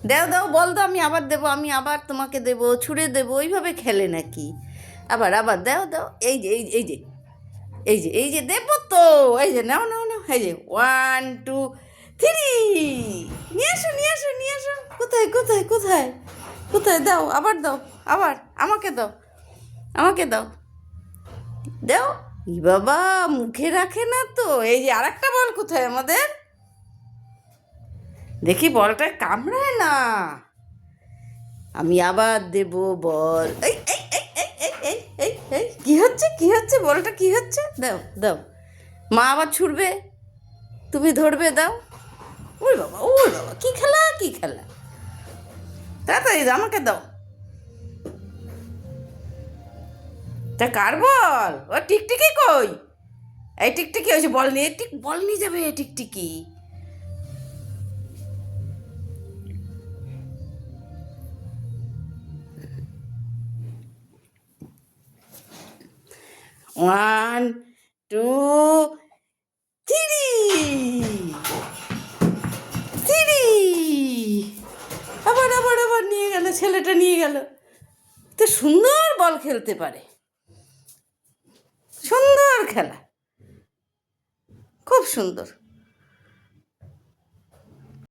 দাও দাও, বল দাও, আমি আবার দেবো, আমি আবার তোমাকে দেবো, ছুঁড়ে দেবো, ওইভাবে খেলে নাকি? আবার আবার দাও দাও, এই যে এই যে এই যে এই যে এই যে দেবো তো, এই যে নাও নাও নাও, এই যে 1 2 3, নিয়ে আসো নিয়ে আসো নিয়ে আসো। কোথায় কোথায় কোথায় কোথায়? দাও, আবার দাও, আবার আমাকে দাও, আমাকে দাও, দাও। ই বাবা, মুখে রাখে না তো। এই যে আরেকটা বল কোথায় আমাদের? দেখি বলটা কামড়ায় না। আমি আবার দেব বল। এই এই এই এই এই এই এই এই কি হচ্ছে কি হচ্ছে? বলটা কি হচ্ছে? দাও দাও, মা আবার ছুড়বে, তুমি ধরবে, দাও। ওই বাবা, ওই বাবা, কি খেলা কি খেলা! তাড়াতাড়ি দাও, আমাকে দাও। তা কার বল? ও টিকটিকি কই? এই টিকটিকি হয়েছে, বল নিয়ে, বল নিয়ে যাবে টিকটিকি। 1 2 3। আবার আবার আবার নিয়ে গেল, ছেলেটা নিয়ে গেল। তো সুন্দর বল খেলতে পারে, সুন্দর খেলা, খুব সুন্দর।